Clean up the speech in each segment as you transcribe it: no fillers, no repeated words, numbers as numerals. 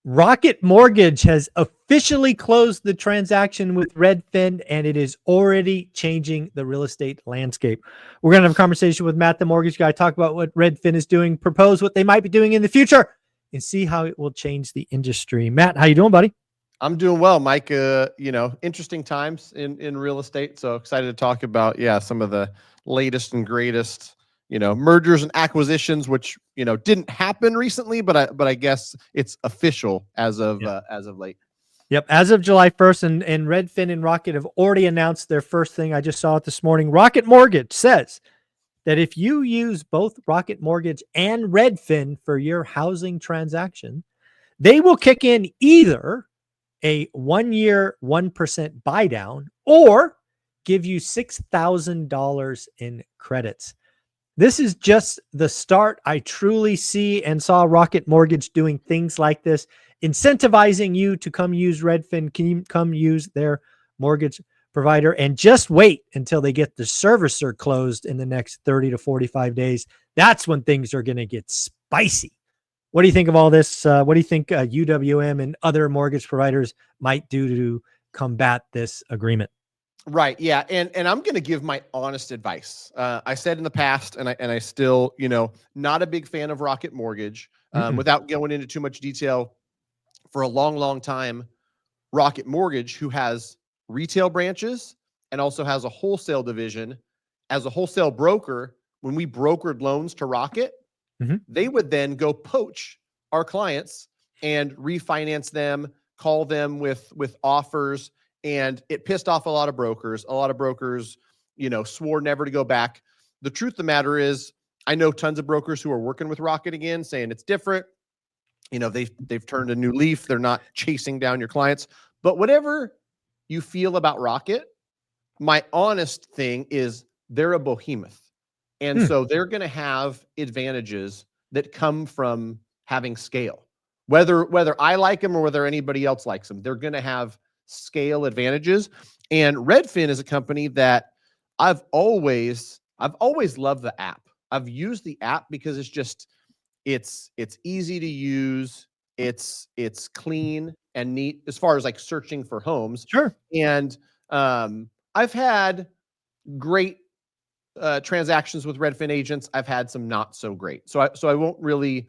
Rocket Mortgage has officially closed the transaction with Redfin, and it is already changing the real estate landscape. We're going to have a conversation with Matt, the mortgage guy, talk about what Redfin is doing, propose what they might be doing in the future, and see how it will change the industry. Matt, how you doing, buddy? I'm doing well, Mike. Interesting times in real estate. So excited to talk about, some of the latest and greatest, mergers and acquisitions, which, didn't happen recently, but I guess it's official as of late. Yep. As of July 1st, and Redfin and Rocket have already announced their first thing. I just saw it this morning. Rocket Mortgage says that if you use both Rocket Mortgage and Redfin for your housing transaction, they will kick in either a 1-year 1% buy down or give you $6,000 in credits. This is just the start. I truly see and saw Rocket Mortgage doing things like this, incentivizing you to come use Redfin, can you come use their mortgage provider, and just wait until they get the servicer closed in the next 30 to 45 days. That's when things are going to get spicy. What do you think of all this? What do you think UWM and other mortgage providers might do to combat this agreement? Right. Yeah. And I'm going to give my honest advice. I said in the past, and I still, not a big fan of Rocket Mortgage. Without going into too much detail, for a long, long time, Rocket Mortgage, who has retail branches and also has a wholesale division, as a wholesale broker, when we brokered loans to Rocket, they would then go poach our clients and refinance them, call them with offers. And it pissed off a lot of brokers. A lot of brokers, swore never to go back. The truth of the matter is, I know tons of brokers who are working with Rocket again, saying it's different. They've turned a new leaf. They're not chasing down your clients. But whatever you feel about Rocket, my honest thing is they're a behemoth. And so they're going to have advantages that come from having scale. Whether I like them or whether anybody else likes them, they're going to have scale advantages. And Redfin is a company that I've always loved the app. I've used the app because it's easy to use. It's clean and neat as far as like searching for homes. Sure. And I've had great transactions with Redfin agents. I've had some not so great. So I won't really,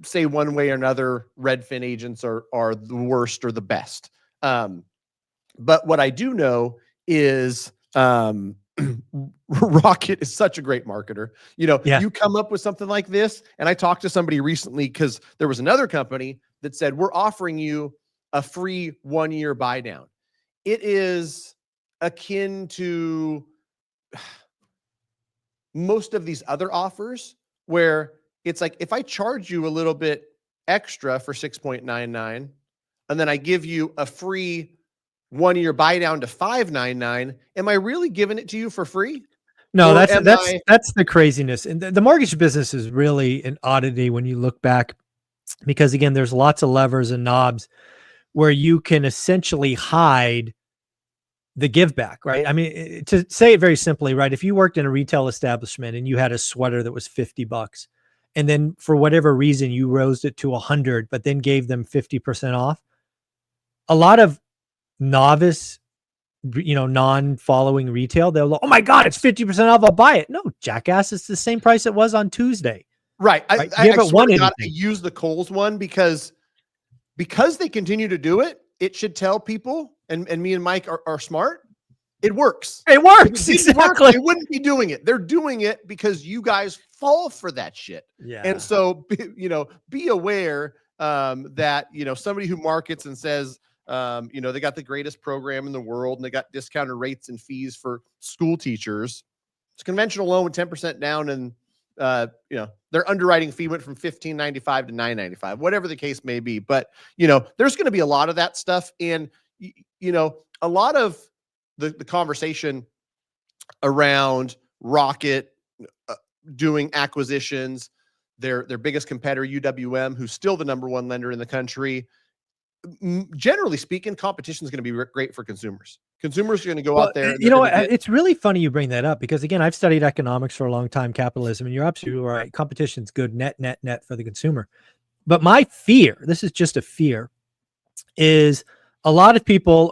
say one way or another Redfin agents are the worst or the best. But what I do know is Rocket is such a great marketer. You come up with something like this, and I talked to somebody recently because there was another company that said, we're offering you a free 1-year buy down. It is akin to most of these other offers where it's like, if I charge you a little bit extra for 6.99 and then I give you a free 1-year buy down to 5.99, am I really giving it to you for free? No, that's the craziness. And the mortgage business is really an oddity when you look back, because again, there's lots of levers and knobs where you can essentially hide the give back, right? I mean, to say it very simply, right? If you worked in a retail establishment and you had a sweater that was $50, and then for whatever reason you rose it to 100, but then gave them 50% off, a lot of novice, non-following retail, they'll go, oh my God, it's 50% off, I'll buy it. No, jackass, it's the same price it was on Tuesday. Right. I swear to God, I use the Kohl's one because they continue to do it. It should tell people, and me and Mike are smart. It works. It works. Exactly. They wouldn't be doing it. They're doing it because you guys fall for that shit. Yeah. And so, be aware that, somebody who markets and says, they got the greatest program in the world and they got discounted rates and fees for school teachers. It's a conventional loan with 10% down, and their underwriting fee went from $15.95 to $9.95, whatever the case may be. But there's going to be a lot of that stuff, and a lot of the conversation around Rocket doing acquisitions, their biggest competitor UWM, who's still the number one lender in the country. Generally speaking, competition is going to be great for consumers. Consumers are going to go out there. It's really funny you bring that up, because again, I've studied economics for a long time, capitalism, and you're absolutely right. Competition's good, net for the consumer. But my fear, this is just a fear, is a lot of people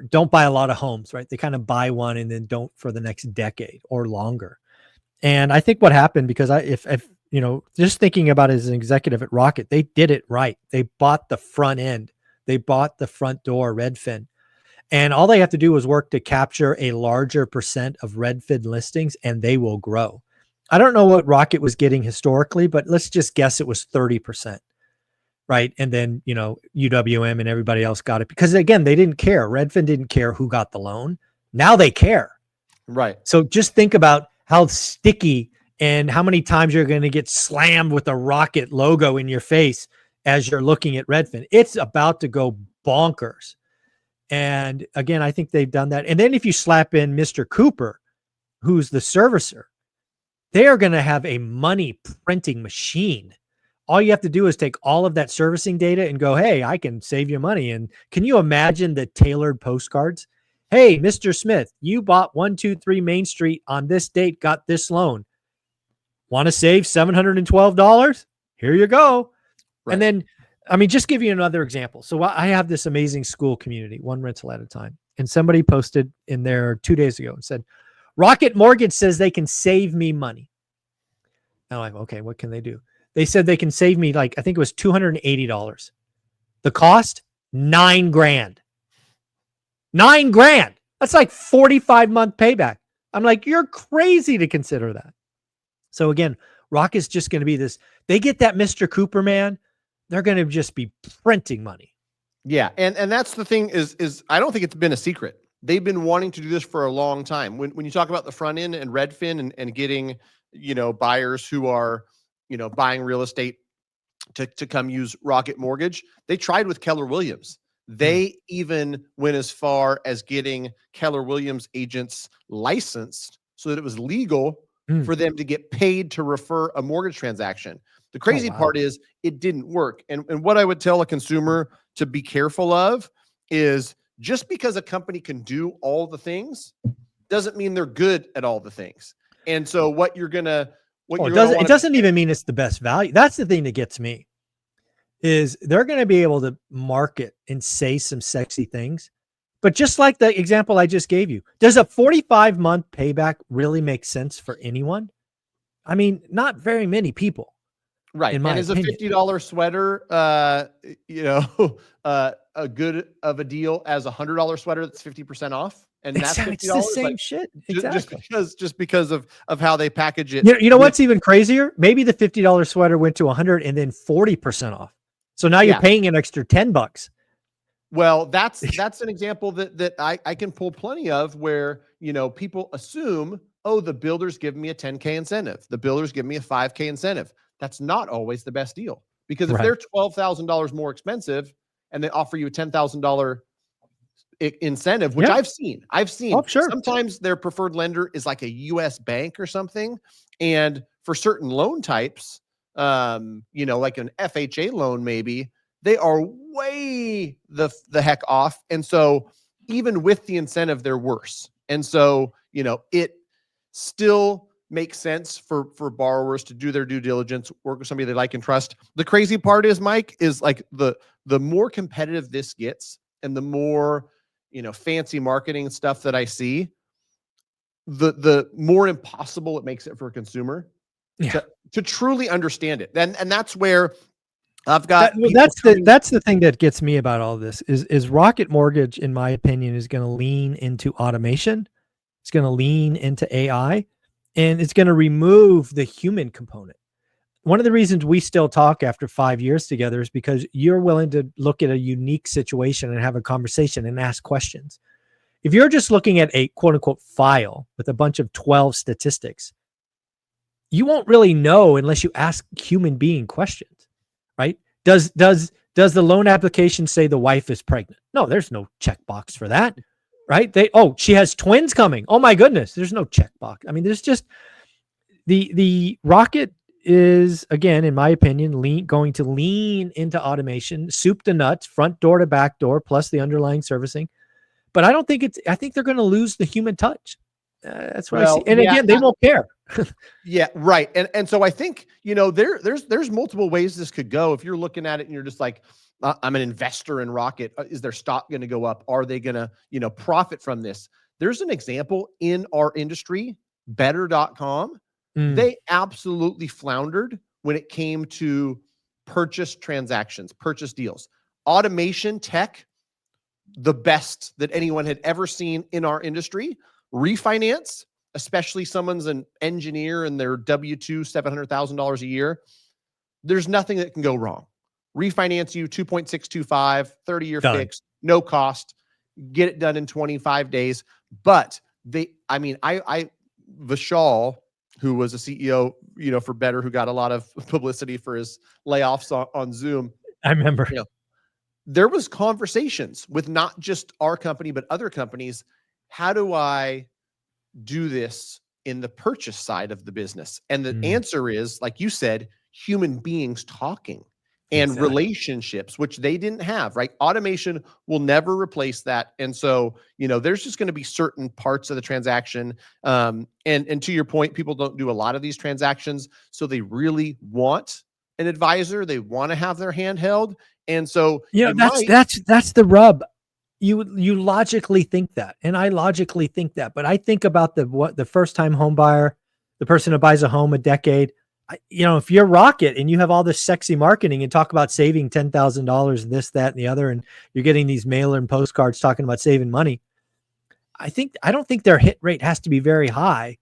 don't buy a lot of homes, right? They kind of buy one and then don't for the next decade or longer. And I think what happened, because if just thinking about it as an executive at Rocket, they did it right. They bought the front end. They bought the front door, Redfin. And all they have to do is work to capture a larger percent of Redfin listings, and they will grow. I don't know what Rocket was getting historically, but let's just guess it was 30%. Right. And then, UWM and everybody else got it because, again, they didn't care. Redfin didn't care who got the loan. Now they care. Right. So just think about how sticky and how many times you're going to get slammed with a Rocket logo in your face as you're looking at Redfin. It's about to go bonkers. And again, I think they've done that. And then if you slap in Mr. Cooper, who's the servicer, they are going to have a money printing machine. All you have to do is take all of that servicing data and go, hey, I can save you money. And can you imagine the tailored postcards? Hey, Mr. Smith, you bought 123 Main Street on this date, got this loan. Want to save $712? Here you go. Right. And then, just give you another example. So I have this amazing school community, one rental at a time. And somebody posted in there 2 days ago and said, Rocket Mortgage says they can save me money. And I'm like, okay, what can they do? They said they can save me, I think it was $280. The cost, $9,000. $9,000. That's like 45-month payback. I'm like, you're crazy to consider that. So again, Rocket's just going to be this. They get that Mr. Cooper, man. They're going to just be printing money. Yeah. And that's the thing is I don't think it's been a secret. They've been wanting to do this for a long time. When you talk about the front end and Redfin and getting, buyers who are, buying real estate to come use Rocket Mortgage, they tried with Keller Williams. They even went as far as getting Keller Williams agents licensed so that it was legal for them to get paid to refer a mortgage transaction. The crazy part is it didn't work. And what I would tell a consumer to be careful of is just because a company can do all the things doesn't mean they're good at all the things. And so what you're going to it doesn't even mean it's the best value. That's the thing that gets me is they're going to be able to market and say some sexy things. But just like the example I just gave you, does a 45-month payback really make sense for anyone? Not very many people. Right. And is a $50 sweater, a good of a deal as a $100 sweater that's 50% off? And that's $50. It's the same shit. Exactly. Just because of how they package it. You know what's even crazier? Maybe the $50 sweater went to 100 and then 40% off. So now you're paying an extra $10. Well, that's an example that I can pull plenty of where, people assume, oh, the builders give me a 10K incentive. The builders give me a 5K incentive. That's not always the best deal because if they're $12,000 more expensive and they offer you a $10,000 incentive, which I've seen. Oh, sure. Sometimes their preferred lender is like a US bank or something. And for certain loan types, like an FHA loan, maybe they are way the heck off. And so even with the incentive, they're worse. And so, it still makes sense for borrowers to do their due diligence, work with somebody they like and trust. The crazy part is, Mike, is like the more competitive this gets and the more, fancy marketing stuff that I see, the more impossible it makes it for a consumer to truly understand it. And that's where I've got that's the thing that gets me about all this is Rocket Mortgage, in my opinion, is going to lean into automation. It's going to lean into AI, and it's going to remove the human component. One of the reasons we still talk after 5 years together is because you're willing to look at a unique situation and have a conversation and ask questions. If you're just looking at a quote unquote file with a bunch of 12 statistics, you won't really know unless you ask human being questions, right? Does the loan application say the wife is pregnant? No, there's no checkbox for that, right? She has twins coming. Oh my goodness, there's no checkbox. There's just the Rocket is, again, in my opinion, going to lean into automation, soup to nuts, front door to back door, plus the underlying servicing. But I think they're going to lose the human touch. That's what I see. And again, they won't care. Yeah, right. And so I think, there's multiple ways this could go. If you're looking at it and you're just like, I'm an investor in Rocket. Is their stock going to go up? Are they going to, profit from this? There's an example in our industry, better.com. Mm, They absolutely floundered when it came to purchase transactions, purchase deals. Automation tech, the best that anyone had ever seen in our industry. Refinance, especially someone's an engineer and their W-2, $700,000 a year, there's nothing that can go wrong. Refinance you 2.625, 30-year done. fix, no cost, get it done in 25 days. But Vishal, who was a CEO, for Better, who got a lot of publicity for his layoffs on Zoom. I remember. There was conversations with not just our company, but other companies. How do I do this in the purchase side of the business? And the answer is, like you said, human beings talking and relationships, which they didn't have, right? Automation will never replace that. And so, there's just going to be certain parts of the transaction. And to your point, people don't do a lot of these transactions. So they really want an advisor. They want to have their hand held. And so that's the rub. You logically think that, and I logically think that, but I think about the first time home buyer, the person who buys a home a decade. If you're Rocket and you have all this sexy marketing and talk about saving $10,000 and this, that, and the other, and you're getting these mailer and postcards talking about saving money, I don't think their hit rate has to be very high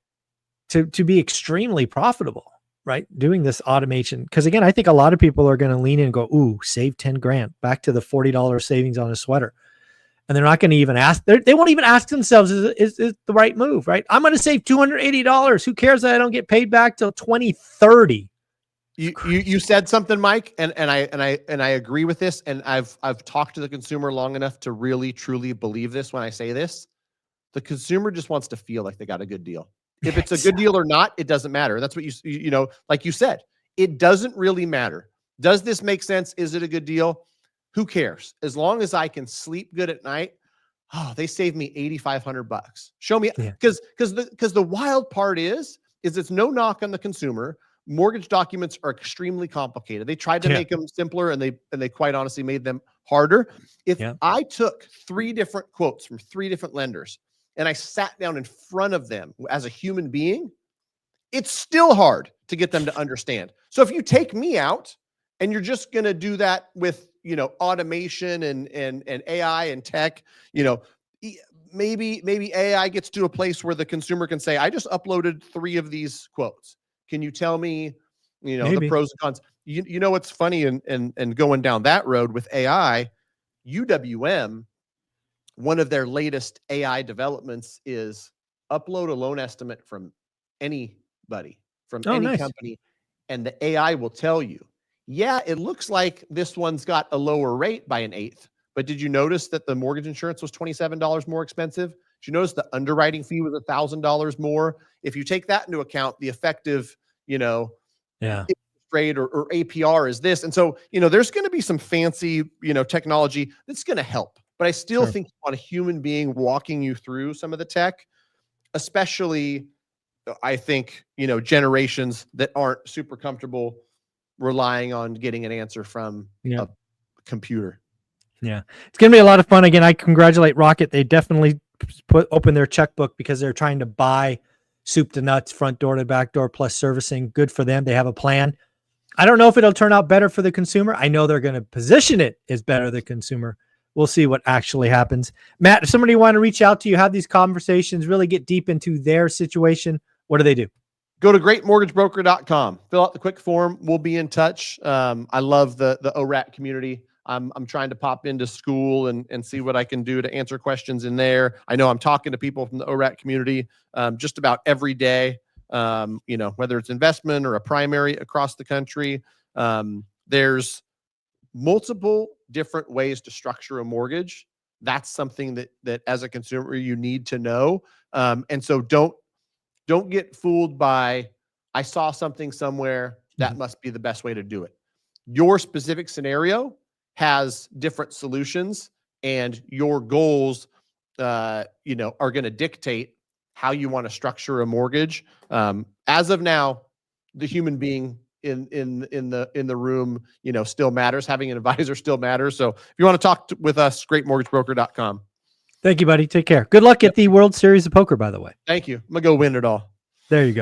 to be extremely profitable, right? Doing this automation. Because again, I think a lot of people are going to lean in and go, ooh, save 10 grand, back to the $40 savings on a sweater. And they're not going to even ask. They won't even ask themselves, is the right move, right? I'm going to save $280. Who cares that I don't get paid back till 2030? You said something, Mike, and I agree with this. And I've talked to the consumer long enough to really truly believe this when I say this. The consumer just wants to feel like they got a good deal. If it's a good deal or not, it doesn't matter. That's what like you said, it doesn't really matter. Does this make sense? Is it a good deal? Who cares? As long as I can sleep good at night. Oh, they saved me $8,500. Show me, because the wild part is it's no knock on the consumer. Mortgage documents are extremely complicated. They tried to make them simpler, and they quite honestly made them harder. If I took 3 different quotes from 3 different lenders and I sat down in front of them as a human being, it's still hard to get them to understand. So if you take me out and you're just going to do that with, automation and AI and tech, maybe AI gets to a place where the consumer can say, I just uploaded 3 of these quotes. Can you tell me, the pros and cons? What's funny and going down that road with AI, UWM, one of their latest AI developments is upload a loan estimate from anybody, from any company, and the AI will tell you, yeah, it looks like this one's got a lower rate by 1/8. But did you notice that the mortgage insurance was $27 more expensive? Did you notice the underwriting fee was $1,000 more? If you take that into account, the effective, interest rate or APR is this. And so, there's going to be some fancy, technology that's going to help. But I still think you want a human being walking you through some of the tech, especially, I think, generations that aren't super comfortable relying on getting an answer from a computer. Yeah. It's going to be a lot of fun. Again, I congratulate Rocket. They definitely open their checkbook because they're trying to buy soup to nuts, front door to back door, plus servicing. Good for them. They have a plan. I don't know if it'll turn out better for the consumer. I know they're going to position it as better for the consumer. We'll see what actually happens. Matt, if somebody want to reach out to you, have these conversations, really get deep into their situation, what do they do? Go to greatmortgagebroker.com. Fill out the quick form. We'll be in touch. I love the ORAT community. I'm trying to pop into school and see what I can do to answer questions in there. I know I'm talking to people from the ORAT community just about every day, whether it's investment or a primary across the country. There's multiple different ways to structure a mortgage. That's something that as a consumer you need to know. And so don't get fooled by, I saw something somewhere, that must be the best way to do it. Your specific scenario has different solutions, and your goals, are going to dictate how you want to structure a mortgage. As of now, the human being in the room, still matters. Having an advisor still matters. So if you want to talk with us, greatmortgagebroker.com. Thank you, buddy. Take care. Good luck at the World Series of Poker, by the way. Thank you. I'm gonna go win it all. There you go.